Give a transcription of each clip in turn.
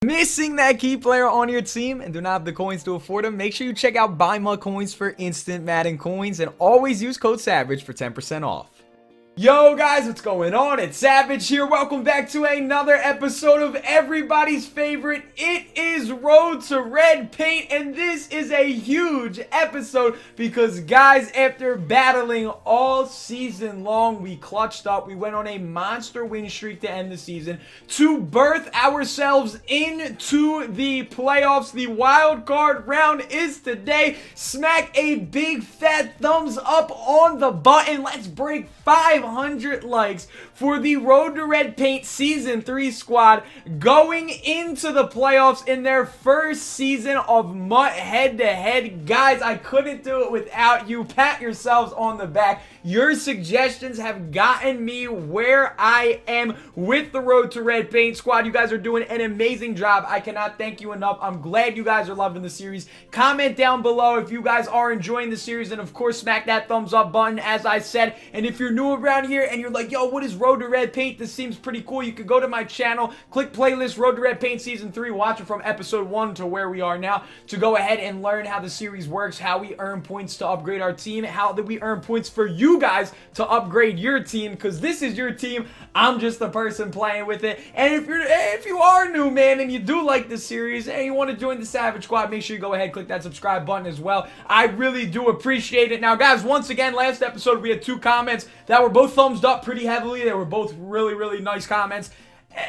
Missing that key player on your team and do not have the coins to afford them? Make sure you check out Buy My Coins for instant Madden coins and always use code SAVAGE for 10% off. Yo guys, what's going on? It's Savage here. Welcome back to another episode of everybody's favorite. It is Road to Red Paint, and this is a huge episode because guys, after battling all season long, we clutched up. We went on a monster win streak to end the season to birth ourselves into the playoffs. The wild card round is today. Smack a big fat thumbs up on the button. Let's break 500 likes for the Road to Red Paint Season 3 squad going into the playoffs in their first season of MUT head-to-head. Guys, I couldn't do it without you. Pat yourselves on the back. Your suggestions have gotten me where I am with the Road to Red Paint squad. You guys are doing an amazing job. I cannot thank you enough. I'm glad you guys are loving the series. Comment down below if you guys are enjoying the series, and of course, smack that thumbs up button as I said. And if you're new around here and you're like, yo, what is Road to Red Paint? This seems pretty cool. You could go to my channel, click playlist Road to Red Paint Season 3, watch it from episode 1 to where we are now to go ahead and learn how the series works, how we earn points to upgrade our team, how that we earn points for you guys to upgrade your team, because this is your team. I'm just the person playing with it. And if you are new, man, and you do like this series and you want to join the Savage Squad, make sure you go ahead and click that subscribe button as well. I really do appreciate it. Now, guys, once again, last episode we had 2 comments that were both thumbs up pretty heavily. They were both really nice comments.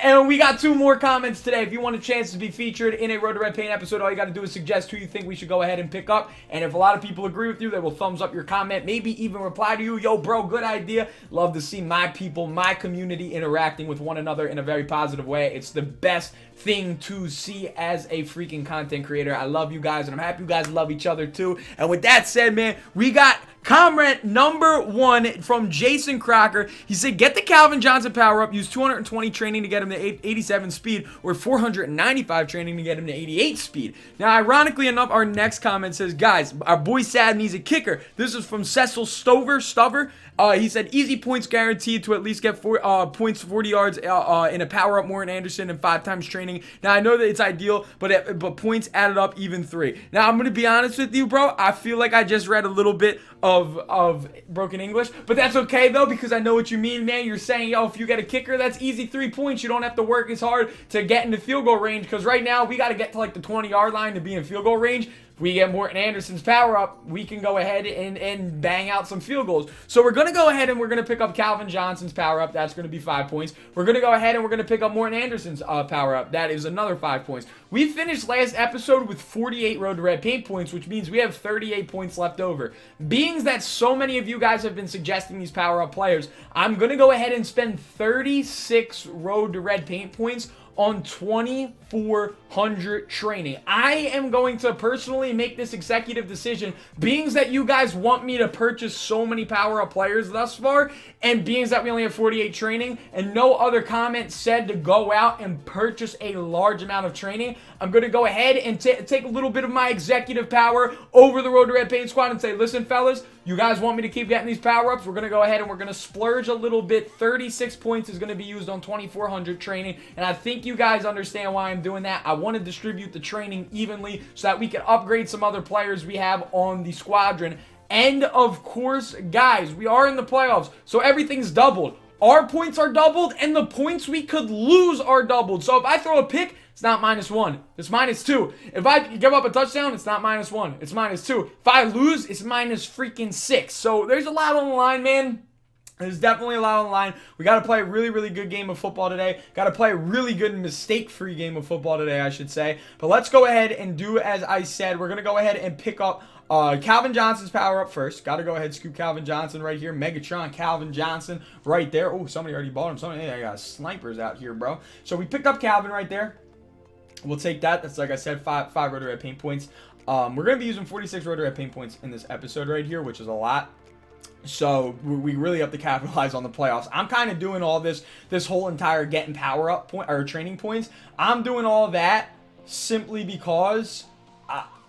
And we got 2 more comments today. If you want a chance to be featured in a Road to Red Paint episode, all you got to do is suggest who you think we should go ahead and pick up. And if a lot of people agree with you, they will thumbs up your comment, maybe even reply to you. Yo, bro, good idea. Love to see my people, my community interacting with one another in a very positive way. It's the best thing to see as a freaking content creator. I love you guys, and I'm happy you guys love each other too. And with that said, man, we got comment number 1 from Jason Crocker. He said, get the Calvin Johnson power up, use 220 training to get him to 87 speed, or 495 training to get him to 88 speed. Now, ironically enough, our next comment says, guys, our boy Sad needs a kicker. This is from Cecil Stover. He said, easy points guaranteed to at least get points 40 yards in a power up Morton Anderson and 5 times training. Now, I know that it's ideal, but points added up even 3. Now, I'm going to be honest with you, bro. I feel like I just read a little bit of broken English, but that's okay, though, because I know what you mean, man. You're saying, yo, if you get a kicker, that's easy 3 points. You don't have to work as hard to get into field goal range, because right now, we got to get to, like, the 20-yard line to be in field goal range. If we get Morton Anderson's power up, we can go ahead and bang out some field goals. So we're going to go ahead and we're going to pick up Calvin Johnson's power up. That's going to be 5 points. We're going to go ahead and we're going to pick up Morton Anderson's power up. That is another 5 points. We finished last episode with 48 Road to Red Paint points, which means we have 38 points left over. Being that so many of you guys have been suggesting these power up players, I'm going to go ahead and spend 36 Road to Red Paint points on 2,400 training. I am going to personally make this executive decision, being that you guys want me to purchase so many power-up players thus far, and being that we only have 48 training, and no other comment said to go out and purchase a large amount of training, I'm going to go ahead and take a little bit of my executive power over the Road to Red Paint squad and say, listen, fellas, you guys want me to keep getting these power-ups? We're going to go ahead and we're going to splurge a little bit. 36 points is going to be used on 2,400 training, and I think you guys understand why I'm doing that. I want to distribute the training evenly so that we can upgrade some other players we have on the squadron. And of course, guys, we are in the playoffs, so everything's doubled. Our points are doubled, and the points we could lose are doubled. So if I throw a pick, it's not -1. It's -2. If I give up a touchdown, it's not -1. It's -2. If I lose, it's -6. So there's a lot on the line, man. There's definitely a lot on the line. We got to play a really good game of football today. Got to play a really good mistake-free game of football today, I should say. But let's go ahead and do as I said. We're going to go ahead and pick up Calvin Johnson's power up first. Got to go ahead and scoop Calvin Johnson right here. Megatron Calvin Johnson right there. Oh, somebody already bought him. Somebody, I got snipers out here, bro. So we picked up Calvin right there. We'll take that. That's, like I said, 5 Road to Red Paint points. We're going to be using 46 Road to Red Paint points in this episode right here, which is a lot. So we really have to capitalize on the playoffs. I'm kind of doing all this whole entire getting power up point or training points. I'm doing all that simply because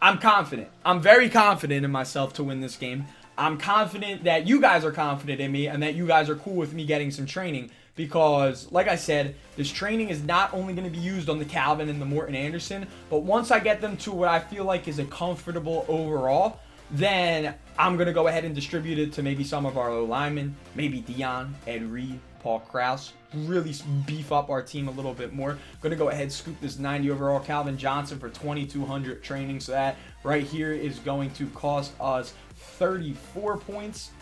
I'm confident. I'm very confident in myself to win this game. I'm confident that you guys are confident in me and that you guys are cool with me getting some training. because, like I said, this training is not only going to be used on the Calvin and the Morton Anderson, but once I get them to what I feel like is a comfortable overall, then I'm going to go ahead and distribute it to maybe some of our linemen, maybe Dion, Ed Reed, Paul Krause, really beef up our team a little bit more. I'm going to go ahead and scoop this 90 overall Calvin Johnson for 2,200 training. So that right here is going to cost us 34 points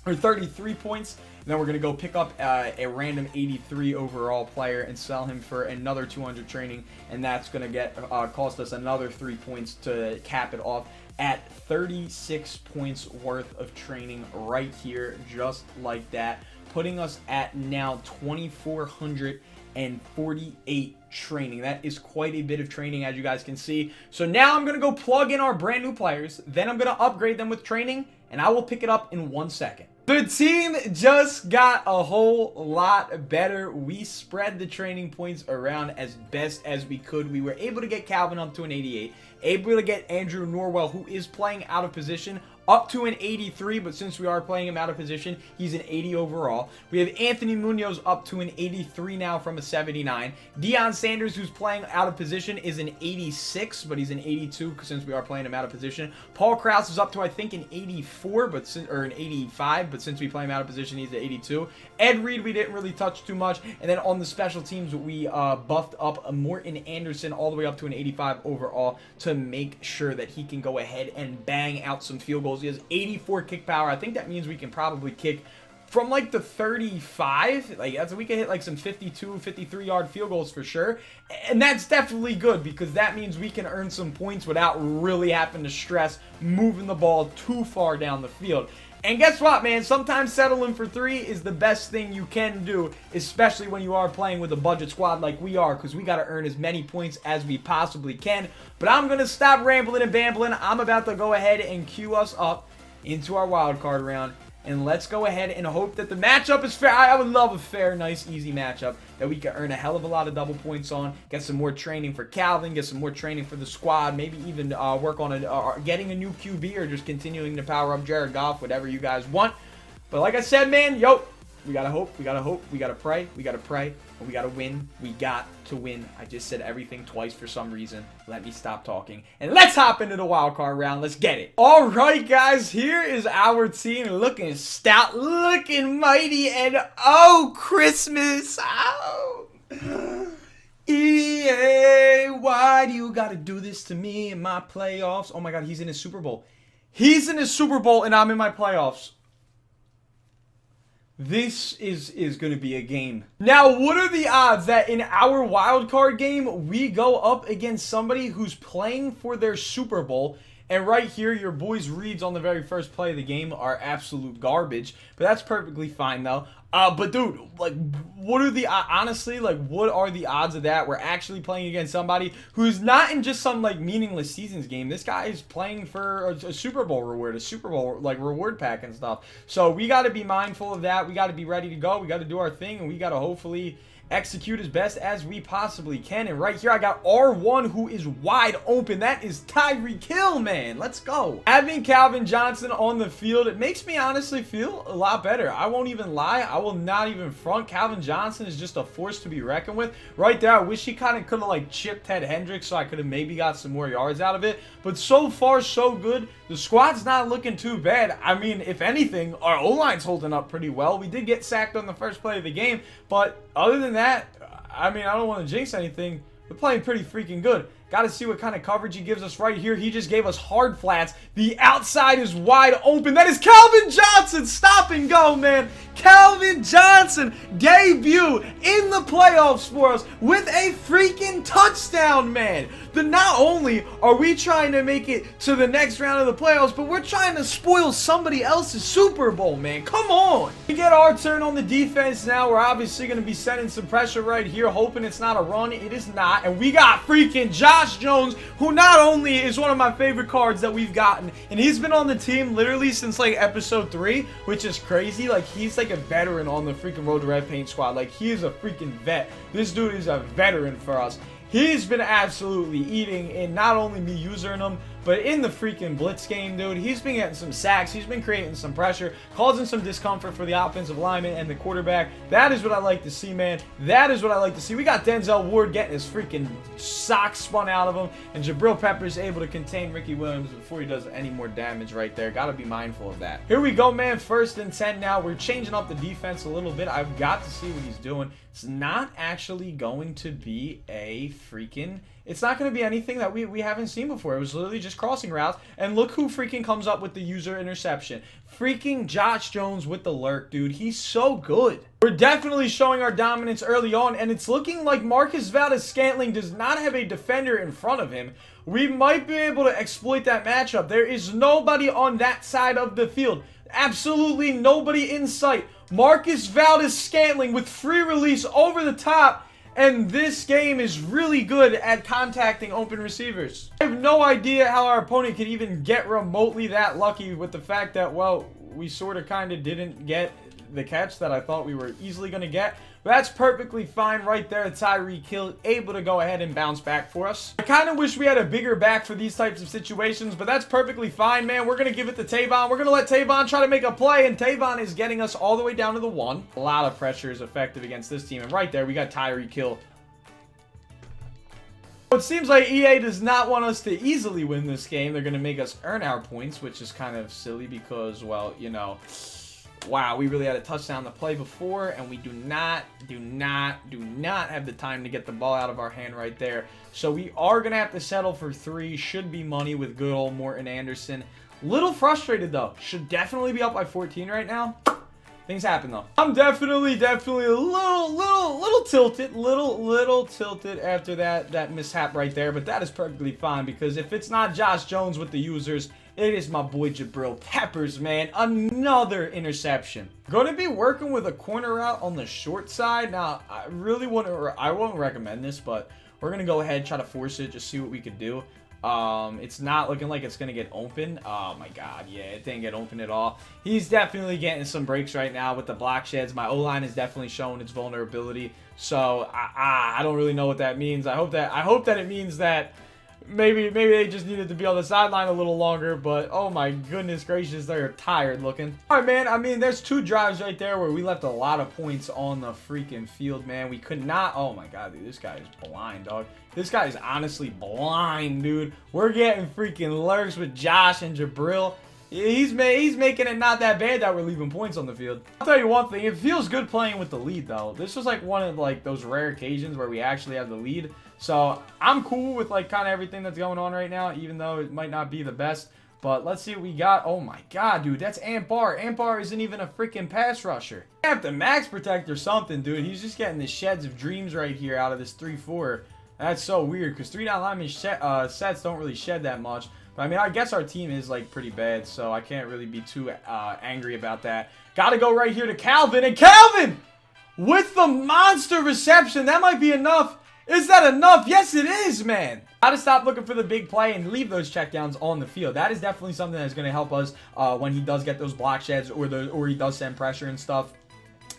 or 33 points. And then we're going to go pick up a random 83 overall player and sell him for another 200 training. And that's going to get cost us another 3 points to cap it off at 36 points worth of training right here, just like that, putting us at now 2,448 training. That is quite a bit of training, as you guys can see. So now I'm going to go plug in our brand new players. Then I'm going to upgrade them with training, and I will pick it up in 1 second. The team just got a whole lot better. We spread the training points around as best as we could. We were able to get Calvin up to an 88. Able to get Andrew Norwell, who is playing out of position, up to an 83, but since we are playing him out of position, he's an 80 overall. We have Anthony Munoz up to an 83 now from a 79. Deion Sanders, who's playing out of position, is an 86, but he's an 82 since we are playing him out of position. Paul Krause is up to, I think, an 84, or an 85, but since we play him out of position, he's an 82. Ed Reed, we didn't really touch too much. And then on the special teams, we buffed up a Morton Anderson all the way up to an 85 overall to make sure that he can go ahead and bang out some field goals. He has 84 kick power. I think that means we can probably kick from like the 35. Like we can hit like some 52, 53 yard field goals for sure. And that's definitely good because that means we can earn some points without really having to stress moving the ball too far down the field. And guess what, man? Sometimes settling for 3 is the best thing you can do, especially when you are playing with a budget squad like we are, because we got to earn as many points as we possibly can. But I'm going to stop rambling and bambling. I'm about to go ahead and queue us up into our wild card round. And let's go ahead and hope that the matchup is fair. I would love a fair, nice, easy matchup that we can earn a hell of a lot of double points on. Get some more training for Calvin. Get some more training for the squad. Maybe even work on getting a new QB or just continuing to power up Jared Goff. Whatever you guys want. But like I said, man, we gotta hope. We gotta hope. We gotta pray. We gotta pray. And we gotta win. We got to win. I just said everything twice for some reason. Let me stop talking. And let's hop into the wild card round. Let's get it. All right, guys. Here is our team looking stout, looking mighty, and oh, Christmas. Oh. EA, why do you gotta do this to me in my playoffs? Oh my God, he's in his Super Bowl. He's in his Super Bowl, and I'm in my playoffs. This is going to be a game. Now, what are the odds that in our wildcard game, we go up against somebody who's playing for their Super Bowl? And right here, your boys' reads on the very first play of the game are absolute garbage. But that's perfectly fine, though. But, dude, like, what are the... honestly, like, what are the odds of that? We're actually playing against somebody who's not in just some, like, meaningless seasons game. This guy is playing for a Super Bowl reward, a Super Bowl, like, reward pack and stuff. So, we got to be mindful of that. We got to be ready to go. We got to do our thing, and we got to hopefully execute as best as we possibly can. And right here, I got R1, who is wide open. That is Tyreek Hill, man. Let's go. Having Calvin Johnson on the field, it makes me honestly feel a lot better. I won't even lie. I will not even front. Calvin Johnson is just a force to be reckoned with. Right there, I wish he kind of could have like chipped Ted Hendricks so I could have maybe got some more yards out of it. But so far, so good. The squad's not looking too bad. I mean, if anything, our O-line's holding up pretty well. We did get sacked on the first play of the game, but other than that, I mean, I don't want to jinx anything. We're playing pretty freaking good. Got to see what kind of coverage he gives us right here. He just gave us hard flats. The outside is wide open. That is Calvin Johnson. Stop and go, man. Calvin Johnson debut in the playoffs for us with a freaking touchdown, man. Not only are we trying to make it to the next round of the playoffs, but we're trying to spoil somebody else's Super Bowl, man. Come on. We get our turn on the defense now. We're obviously going to be sending some pressure right here, hoping it's not a run. It is not. And we got freaking Josh Jones, who not only is one of my favorite cards that we've gotten, and he's been on the team literally since like episode 3, which is crazy. Like, he's like a veteran on the freaking Road to Red Paint squad. Like, he is a freaking vet. This dude is a veteran for us. He's been absolutely eating in not only me using him, but in the freaking blitz game, dude. He's been getting some sacks. He's been creating some pressure, causing some discomfort for the offensive lineman and the quarterback. That is what I like to see, man. That is what I like to see. We got Denzel Ward getting his freaking socks spun out of him, and Jabril Peppers able to contain Ricky Williams before he does any more damage right there. Got to be mindful of that. Here we go, man. 1st and 10 now. We're changing up the defense a little bit. I've got to see what he's doing. It's not actually going to be a freaking... It's not going to be anything that we haven't seen before. It was literally just crossing routes. And look who freaking comes up with the user interception. Freaking Josh Jones with the lurk, dude. He's so good. We're definitely showing our dominance early on. And it's looking like Marcus Valdes-Scantling does not have a defender in front of him. We might be able to exploit that matchup. There is nobody on that side of the field. Absolutely nobody in sight. Marcus Valdes-Scantling with free release over the top. And this game is really good at contacting open receivers. I have no idea how our opponent could even get remotely that lucky with the fact that, well, we sort of kind of didn't get the catch that I thought we were easily going to get. But that's perfectly fine right there. Tyreek Hill able to go ahead and bounce back for us. I kind of wish we had a bigger back for these types of situations, but that's perfectly fine, man. We're going to give it to Tavon. We're going to let Tavon try to make a play, and Tavon is getting us all the way down to the 1. A lot of pressure is effective against this team, and right there we got Tyreek Hill. It seems like EA does not want us to easily win this game. They're going to make us earn our points, which is kind of silly because, well, you know... Wow, we really had a touchdown to play before, and we do not have the time to get the ball out of our hand right there. So we are going to have to settle for 3. Should be money with good old Morton Anderson. Little frustrated, though. Should definitely be up by 14 right now. Things happen, though. I'm definitely a little tilted. Little tilted after that mishap right there. But that is perfectly fine, because if it's not Josh Jones with the users, it is my boy Jabril Peppers, man. Another interception. Going to be working with a corner route on the short side. Now, I won't recommend this, but we're going to go ahead, try to force it, just see what we could do. It's not looking like it's going to get open. Oh my god, yeah, it didn't get open at all. He's definitely getting some breaks right now with the block sheds. My O-line is definitely showing its vulnerability. So, I don't really know what that means. I hope that it means that maybe they just needed to be on the sideline a little longer, but oh my goodness gracious, they're tired looking. All right, man, I mean, there's 2 drives right there where we left a lot of points on the freaking field, man. We could not, oh my god, dude, this guy is blind, dog. This guy is honestly blind, dude. We're getting freaking lurks with Josh and Jabril. He's making it not that bad that we're leaving points on the field. I'll tell you one thing, it feels good playing with the lead, though. This was like one of like those rare occasions where we actually have the lead. So I'm cool with like kind of everything that's going on right now, even though it might not be the best. But let's see what we got. Oh my god, dude, that's Ant Bar. Ant Bar isn't even a freaking pass rusher. I have to max protect or something, dude. He's just getting the sheds of dreams right here out of this 3-4. That's so weird, because 3-down lineman sets don't really shed that much. But I mean, I guess our team is like pretty bad, so I can't really be too angry about that. Gotta go right here to Calvin, and Calvin with the monster reception. That might be enough. Is that enough? Yes, it is, man. Gotta stop looking for the big play and leave those checkdowns on the field. That is definitely something that's going to help us when he does get those block sheds or he does send pressure and stuff.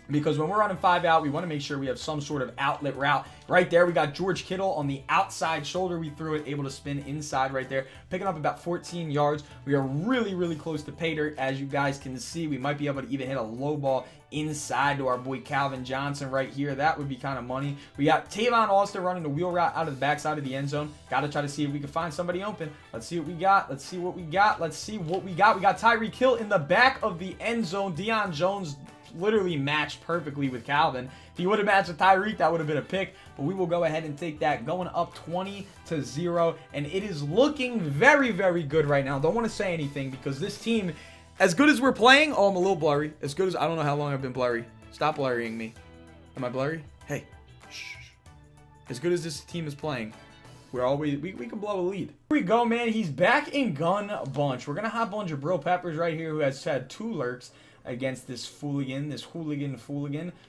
Because when we're running 5 out, we want to make sure we have some sort of outlet route. Right there, we got George Kittle on the outside shoulder. We threw it, able to spin inside right there. Picking up about 14 yards. We are really close to pay dirt, as you guys can see. We might be able to even hit a low ball inside to our boy Calvin Johnson right here. That would be kind of money. We got Tavon Austin running the wheel route out of the backside of the end zone. Got to try to see if we can find somebody open. Let's see what we got. Let's see what we got. Let's see what we got. We got Tyreek Hill in the back of the end zone. Deion Jones literally matched perfectly with Calvin. If he would have matched with Tyreek, that would have been a pick. But we will go ahead and take that, going up 20-0. And it is looking very good right now. Don't want to say anything because this team, as good as we're playing, oh, I'm a little blurry. As good as, I don't know how long I've been blurry. Stop blurrying me. Am I blurry? Hey, shh. As good as this team is playing, we're always, we can blow a lead. Here we go, man. He's back in gun bunch. We're going to hop on Jabril Peppers right here, who has had 2 lurks against this hooligan.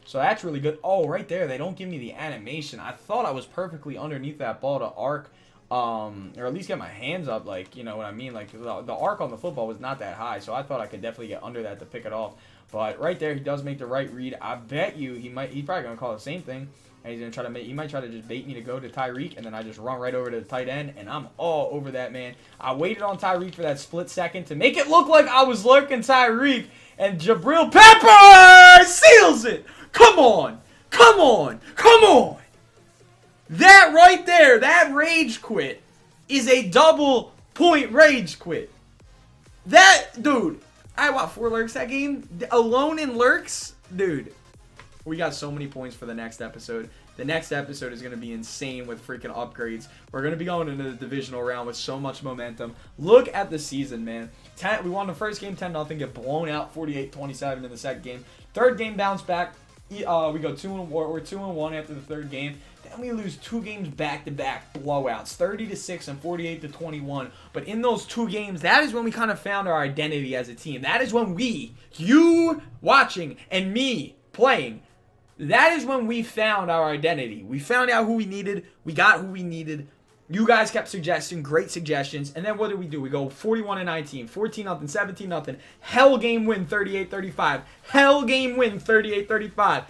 So that's really good. Oh, right there, they don't give me the animation. I thought I was perfectly underneath that ball to arc, or at least get my hands up, like, you know what I mean? Like, the arc on the football was not that high, so I thought I could definitely get under that to pick it off. But right there, he does make the right read. I bet you he's probably going to call the same thing. And he's going to try to he might try to just bait me to go to Tyreek, and then I just run right over to the tight end, and I'm all over that, man. I waited on Tyreek for that split second to make it look like I was lurking Tyreek, and Jabril Pepper seals it. Come on. Come on. Come on. That right there, that rage quit is a double point rage quit. That, dude, I had, 4 lurks that game? Alone in lurks? Dude, we got so many points for the next episode. The next episode is going to be insane with freaking upgrades. We're going to be going into the divisional round with so much momentum. Look at the season, man. We won the first game 10-0, get blown out 48-27 in the second game. Third game, bounce back. We go 2-1. We're 2-1 after the third game. Then we lose 2 games back-to-back blowouts, 30-6 and 48-21. But in those 2 games, that is when we kind of found our identity as a team. That is when you watching and me playing, that is when we found our identity. We found out who we needed. We got who we needed. You guys kept suggesting great suggestions. And then what do? We go 41-19, 14-0, 17-0. Hell game win 38-35. Hell game win 38-35.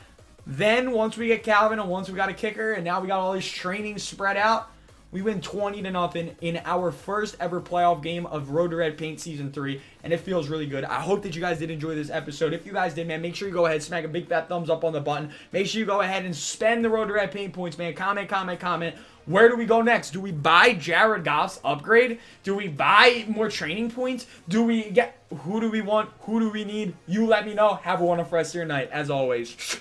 Then once we get Calvin and once we got a kicker and now we got all this training spread out, we win 20-0 in our first ever playoff game of Road to Red Paint Season 3, and it feels really good. I hope that you guys did enjoy this episode. If you guys did, man, make sure you go ahead, smack a big fat thumbs up on the button. Make sure you go ahead and spend the Road to Red Paint points, man. Comment. Where do we go next? Do we buy Jared Goff's upgrade? Do we buy more training points? Do we get... Who do we want? Who do we need? You let me know. Have a wonderful rest of your night. As always...